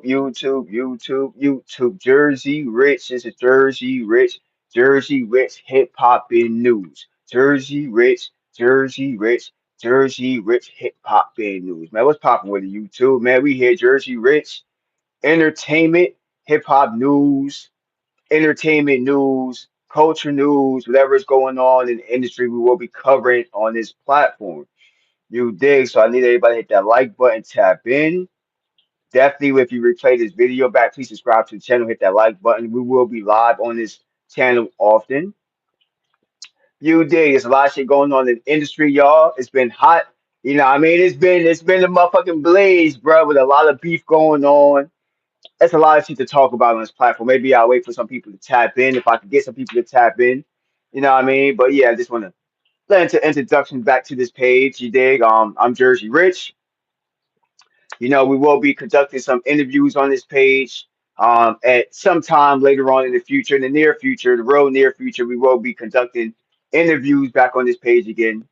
YouTube, YouTube. Jersey Rich. This is Jersey Rich hip hop in news. Jersey Rich, Jersey Rich hip hop in news. Man, what's popping with the YouTube? Man, we here Jersey Rich entertainment, hip hop news, entertainment news, culture news, whatever is going on in the industry, we will be covering on this platform. You dig? So I need everybody to hit that like button, tap in. Definitely, if you replay this video back, please subscribe to the channel, hit that like button. We will be live on this channel often. You dig? There's a lot of shit going on in the industry, y'all. It's been hot. You know, what I mean, it's been a motherfucking blaze, bro, with a lot of beef going on. That's a lot of shit to talk about on this platform. Maybe I'll wait for some people to tap in if I can get some people to tap in. You know what I mean? But yeah, I just want to let into introduction back to this page. You dig? I'm Jersey Rich. You know, we will be conducting some interviews on this page at some time later on in the future, in the near future, the real near future. We will be conducting interviews back on this page again.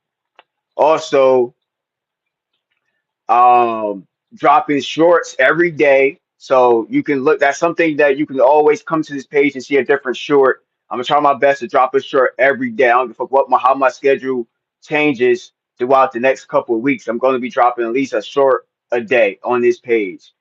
Also, dropping shorts every day. So you can look, that's something that you can always come to this page and see a different short. I'm gonna try my best to drop a short every day. I don't give a fuck how my schedule changes throughout the next couple of weeks. I'm gonna be dropping at least a short a day on this page.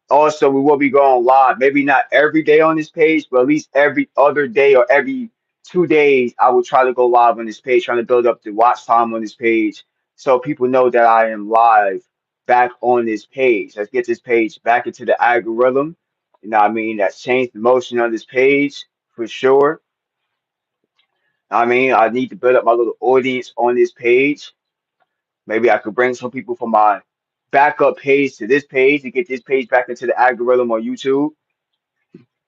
Also, we will be going live. Maybe not every day on this page, but at least every other day or every 2 days, I will try to go live on this page, trying to build up the watch time on this page so people know that I am live back on this page. Let's get this page back into the algorithm. You know what I mean? That's changed the motion on this page for sure. I mean, I need to build up my little audience on this page. Maybe I could bring some people from my backup page to this page to get this page back into the algorithm on YouTube.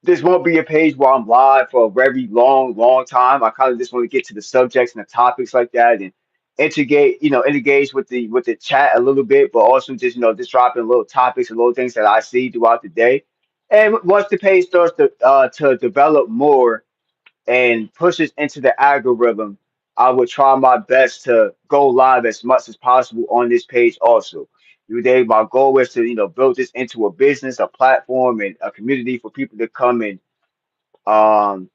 This won't be a page where I'm live for a very long time. I kind of just want to get to the subjects and the topics like that and integrate, engage with the chat a little bit, but also just just dropping little topics and little things that I see throughout the day. And once the page starts to develop more and pushes into the algorithm, I would try my best to go live as much as possible on this page also. My goal is to, build this into a business, a platform, and a community for people to come and um,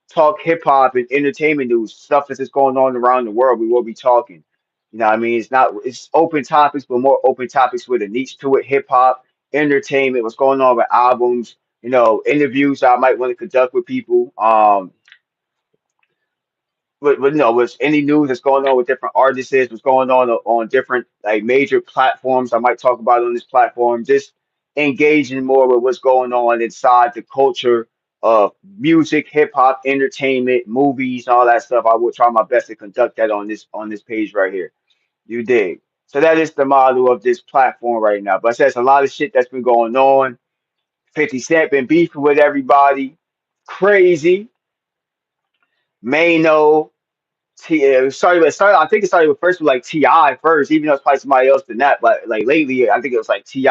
talk hip hop and entertainment news, stuff that's just going on around the world. We will be talking. You know what I mean? It's open topics, but more open topics with a niche to it, hip hop, entertainment, what's going on with albums, interviews I might want to conduct with people. But with any news that's going on with different artists, what's going on different like major platforms, I might talk about on this platform. Just engaging more with what's going on inside the culture of music, hip hop, entertainment, movies, and all that stuff. I will try my best to conduct that on this page right here. You dig? So that is the model of this platform right now. But there's a lot of shit that's been going on. 50 Cent been beefing with everybody. Crazy. Mano. It started. I think it started with first with like Ti first, even though it's probably somebody else than that. But like lately, I think it was like Ti.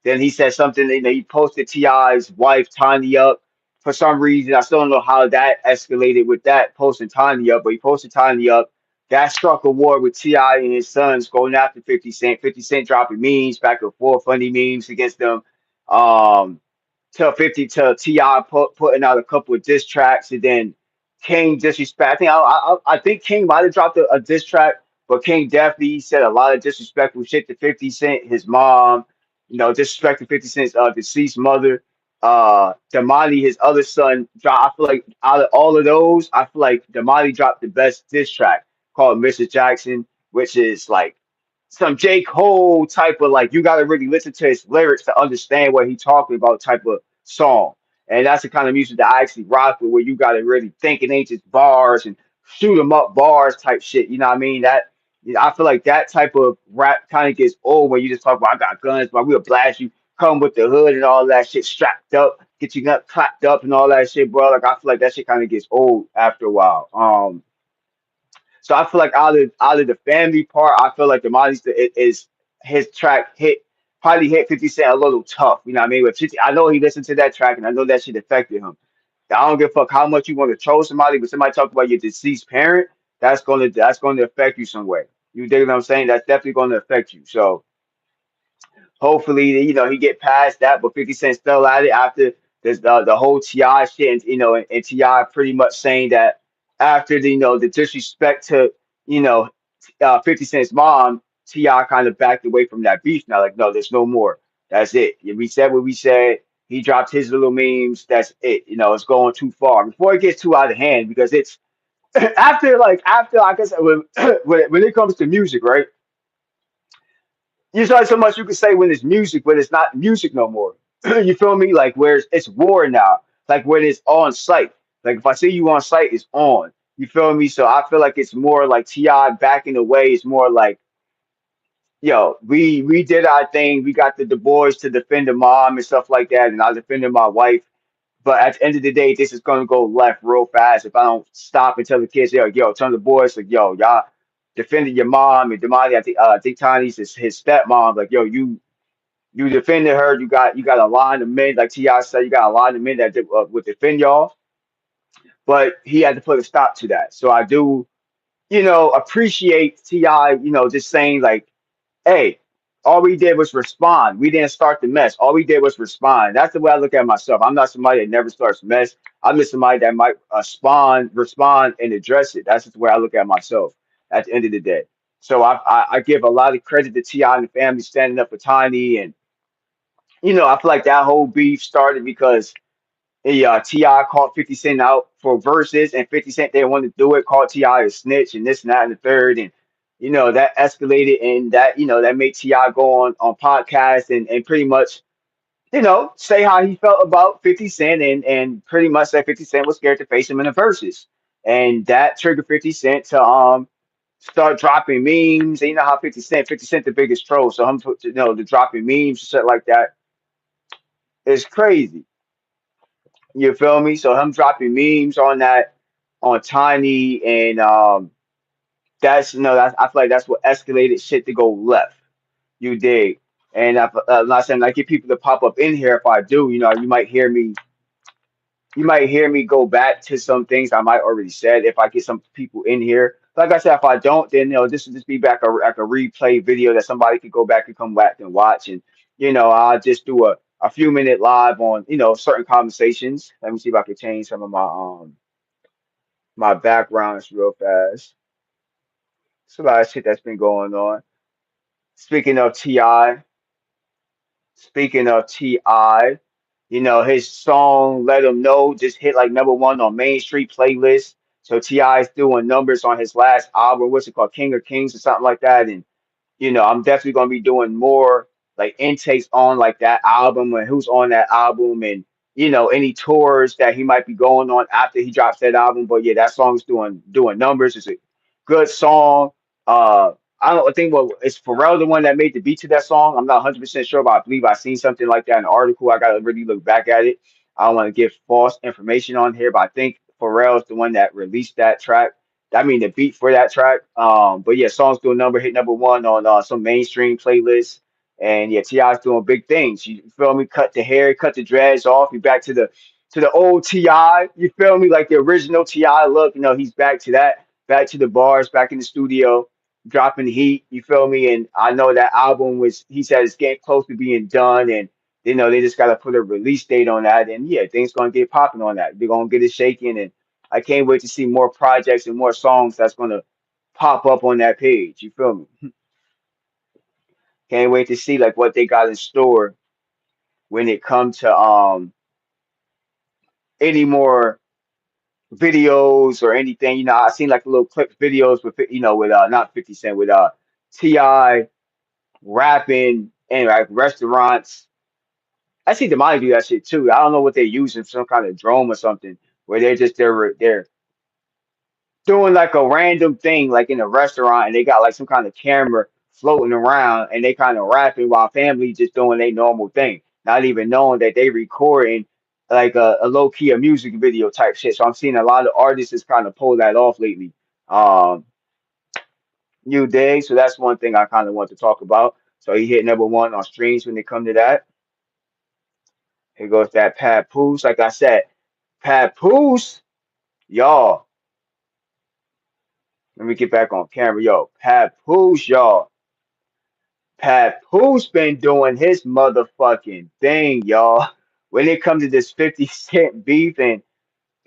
Then he said something. He posted Ti's wife Tiny up for some reason. I still don't know how that escalated with that posting Tiny up, but he posted Tiny up. That struck a war with Ti and his sons going after 50 Cent. 50 Cent dropping memes back and forth, funny memes against them. Um, to 50 to Ti putting out a couple of diss tracks, and then King disrespect. I think King might have dropped a diss track, but King definitely said a lot of disrespectful shit to 50 Cent, his mom, disrespecting 50 Cent's deceased mother. Damani, his other son, I feel like out of all of those, I feel like Damani dropped the best diss track called Mr. Jackson, which is like some J. Cole type of like you gotta really listen to his lyrics to understand what he's talking about type of song. And that's the kind of music that I actually rock with, where you gotta really think it ain't just bars and shoot 'em up bars type shit. You know what I mean? I feel like that type of rap kind of gets old when you just talk about I got guns, but we'll blast you, come with the hood and all that shit strapped up, get your gun clapped up and all that shit, bro. Like I feel like that shit kind of gets old after a while. So I feel like out of the family part, I feel like the Monty is his track probably hit 50 Cent a little tough. You know what I mean? With 50, I know he listened to that track and I know that shit affected him. I don't give a fuck how much you want to troll somebody, but somebody talk about your deceased parent, that's gonna affect you some way. You dig what I'm saying? That's definitely going to affect you. So hopefully, he get past that. But 50 Cent still at it after this the whole Ti shit, and and Ti pretty much saying that after the disrespect to you know 50 Cent's mom, Ti kind of backed away from that beef. Now, like, no, there's no more. That's it. We said what we said. He dropped his little memes. That's it. It's going too far before it gets too out of hand because it's after like I said when it comes to music, right? There's only so much you can say when it's music, when it's not music no more. You feel me? Like where it's war now. Like when it's on site. Like if I see you on site, it's on. You feel me? So I feel like it's more like Ti backing away. It's more like, yo, we did our thing. We got the boys to defend the mom and stuff like that, and I defended my wife. But at the end of the day, this is gonna go left real fast if I don't stop and tell the kids, yo, tell the boys, like, yo, y'all defended your mom and Damani. I think Tony's his stepmom. Like, yo, you defended her. You got a line of men, like Ti said, you got a line of men that would defend y'all. But he had to put a stop to that. So I do, appreciate Ti, just saying like, hey, all we did was respond. We didn't start the mess. All we did was respond. That's the way I look at myself. I'm not somebody that never starts mess. I'm just somebody that might respond, and address it. That's just the way I look at myself at the end of the day. So I give a lot of credit to Ti and the family standing up for Tiny, and I feel like that whole beef started because Ti called 50 Cent out for verses, and 50 Cent didn't want to do it, called Ti a snitch, and this and that and the third, and that escalated, and that made Ti go on podcast, and pretty much say how he felt about 50 Cent, and pretty much that 50 Cent was scared to face him in the verses, and that triggered 50 Cent to start dropping memes. And you know how 50 Cent the biggest troll, so him the dropping memes and shit like that is crazy. You feel me? So him dropping memes on that on Tiny, and that's that's I feel like that's what escalated shit to go left. You dig? And I'm not saying I get people to pop up in here. If I do, you might hear me go back to some things I might already said if I get some people in here. Like I said, if I don't, then this will just be back like a replay video that somebody could go back and come back and watch. And I'll just do a few minute live on certain conversations. Let me see if I can change some of my backgrounds real fast. It's a lot of shit that's been going on. Speaking of Ti, speaking of Ti, his song "Let 'Em Know" just hit like number one on Main Street playlist. So Ti is doing numbers on his last album. What's it called, King of Kings or something like that? And I'm definitely gonna be doing more like intakes on like that album and who's on that album, and any tours that he might be going on after he drops that album. But yeah, that song's doing numbers. It's a good song. Uh, I think what is Pharrell the one that made the beat to that song. I'm not 100% sure, but I believe I seen something like that in an article. I gotta really look back at it. I don't want to give false information on here, but I think Pharrell's the one that released that track. I mean the beat for that track. But yeah, songs do a number, hit number one on some mainstream playlists. And yeah, Ti's doing big things. You feel me? Cut the hair, cut the dreads off. You back to the old Ti. You feel me? Like the original Ti look. He's back to that, back to the bars, back in the studio, dropping heat. You feel me? And I know that album was. He said it's getting close to being done, and they just gotta put a release date on that. And yeah, things gonna get popping on that. They're gonna get it shaking, and I can't wait to see more projects and more songs that's gonna pop up on that page. You feel me? Can't wait to see like what they got in store when it comes to any more videos or anything. I seen like little clip videos with not 50 Cent with Ti rapping and like restaurants. I see the money do that shit too. I don't know what they're using, some kind of drone or something, where they're doing like a random thing like in a restaurant, and they got like some kind of camera floating around, and they kind of rapping while family just doing their normal thing, not even knowing that they recording like a low key a music video type shit. So I'm seeing a lot of artists just kind of pull that off lately. Um, New Day. So that's one thing I kind of want to talk about. So he hit number one on streams when it come to that. Here goes that Papoose. Like I said, Papoose, y'all. Let me get back on camera. Yo, Papoose, y'all. Papoose been doing his motherfucking thing, y'all. When it comes to this 50 Cent beef, and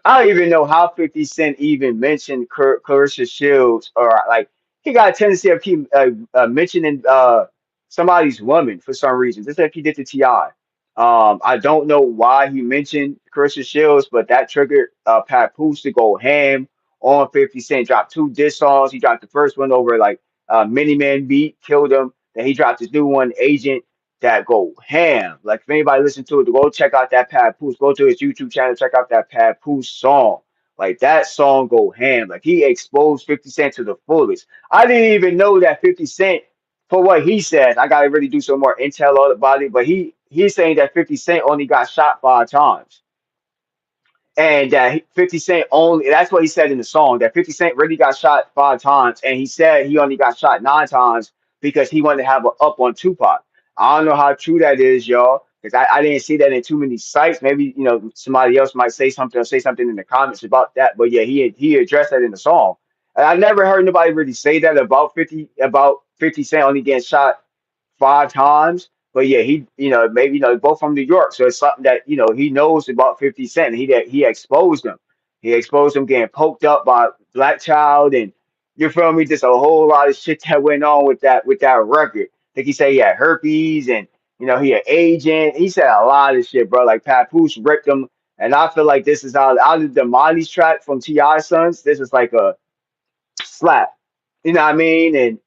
I don't even know how 50 Cent even mentioned Clarissa Shields, or like he got a tendency of keep mentioning somebody's woman for some reason, just like he did to Ti. I don't know why he mentioned Clarissa Shields, but that triggered Papoose to go ham on 50 Cent. Dropped two diss songs. He dropped the first one over like Miniman beat, killed him. Then he dropped his new one, Agent, that go ham. Like if anybody listen to it, go check out that Papoose. Go to his YouTube channel, check out that Papoose song. Like that song go ham. Like he exposed 50 Cent to the fullest. I didn't even know that 50 Cent, for what he said, I gotta really do some more intel on about it. But he's saying that 50 Cent only got shot 5 times, and that 50 Cent only, that's what he said in the song, that 50 Cent really got shot 5 times, and he said he only got shot 9 times because he wanted to have an up on Tupac. I don't know how true that is, y'all, because I didn't see that in too many sites. Maybe somebody else might say something or say something in the comments about that, but yeah, he addressed that in the song. And I never heard nobody really say that about 50 Cent only getting shot 5 times. But yeah, he, maybe, both from New York, so it's something that he knows about 50 Cent. He exposed him. He exposed him getting poked up by Black Child, and you feel me? Just a whole lot of shit that went on with that record. I think he said he had herpes, and he an agent. He said a lot of shit, bro. Like Papoose ripped him, and I feel like this is how out of the Molly's track from Ti Sons, this is like a slap. You know what I mean? And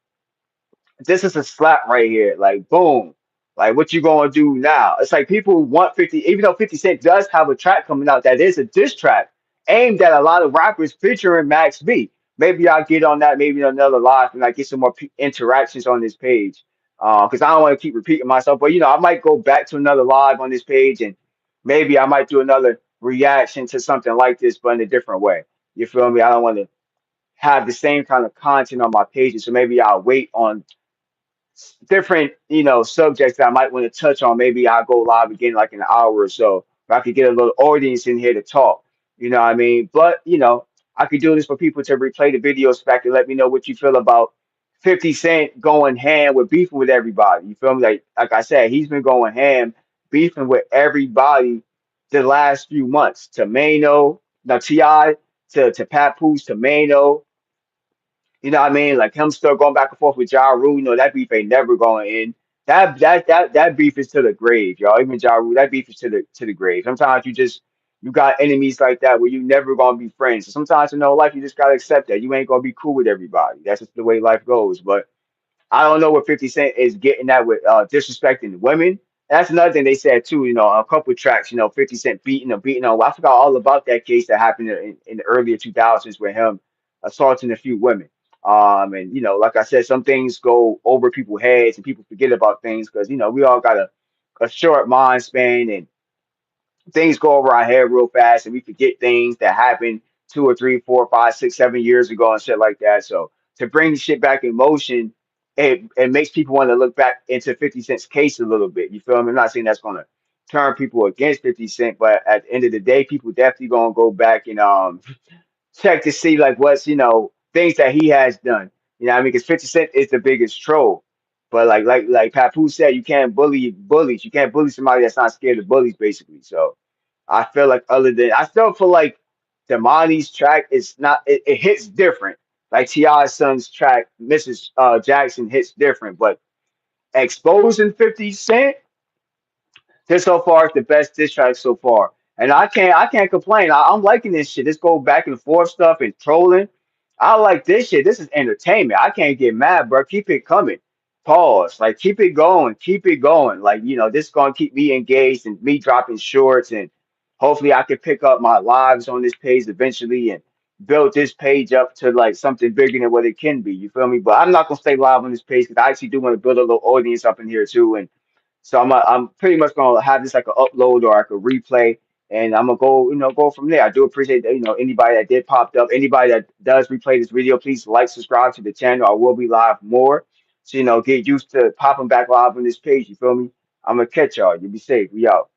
this is a slap right here. Like, boom. Like, what you gonna do now? It's like people want 50, even though 50 Cent does have a track coming out that is a diss track aimed at a lot of rappers featuring Max B. Maybe I'll get on that maybe in another live and like get some more interactions on this page. Because I don't want to keep repeating myself, but I might go back to another live on this page, and maybe I might do another reaction to something like this, but in a different way. You feel me? I don't want to have the same kind of content on my pages, so maybe I'll wait on different, subjects that I might want to touch on. Maybe I'll go live again like in an hour or so. If I could get a little audience in here to talk. You know what I mean? But I could do this for people to replay the videos back and let me know what you feel about 50 Cent going ham with beefing with everybody. You feel me? Like I said, he's been going ham, beefing with everybody the last few months. To Mano, now Ti, to Papoose, to Mano, you know what I mean? Like him still going back and forth with Ja Rule. That beef ain't never going in. That beef is to the grave, y'all. Even Ja Rule, that beef is to the grave. Sometimes you got enemies like that where you never gonna be friends. So sometimes in life you just gotta accept that you ain't gonna be cool with everybody. That's just the way life goes. But I don't know what 50 Cent is getting at with disrespecting women. That's another thing they said too. A couple of tracks. 50 Cent beating on. I forgot all about that case that happened in the earlier 2000s with him assaulting a few women. And like I said, some things go over people's heads and people forget about things because we all got a short mind span, and things go over our head real fast and we forget things that happened 2 or 3, 4, 5, 6, 7 years ago and shit like that. So to bring the shit back in motion, it makes people want to look back into 50 Cent's case a little bit. You feel me? I'm not saying that's gonna turn people against 50 Cent, but at the end of the day, people definitely gonna go back and check to see like what's things that he has done. You know what I mean? Because 50 Cent is the biggest troll. But like Papoose said, you can't bully bullies. You can't bully somebody that's not scared of bullies, basically. So I feel like I still feel like Damani's track is not it hits different. Like T.I.'s son's track, Mrs. Jackson hits different, but exposing 50 Cent, this so far is the best diss track so far. And I can't complain. I'm liking this shit. This go back and forth stuff and trolling. I like this shit. This is entertainment. I can't get mad, bro. Keep it coming. Pause. Like keep it going. Keep it going. Like, this gonna keep me engaged and me dropping shorts, and hopefully I can pick up my lives on this page eventually and build this page up to like something bigger than what it can be. You feel me? But I'm not gonna stay live on this page because I actually do want to build a little audience up in here too. And so I'm pretty much gonna have this like an upload or like a replay, and I'm gonna go from there. I do appreciate that, anybody that did popped up, anybody that does replay this video, please like, subscribe to the channel. I will be live more, so get used to popping back live on this page. You feel me? I'm gonna catch y'all. You be safe. We out.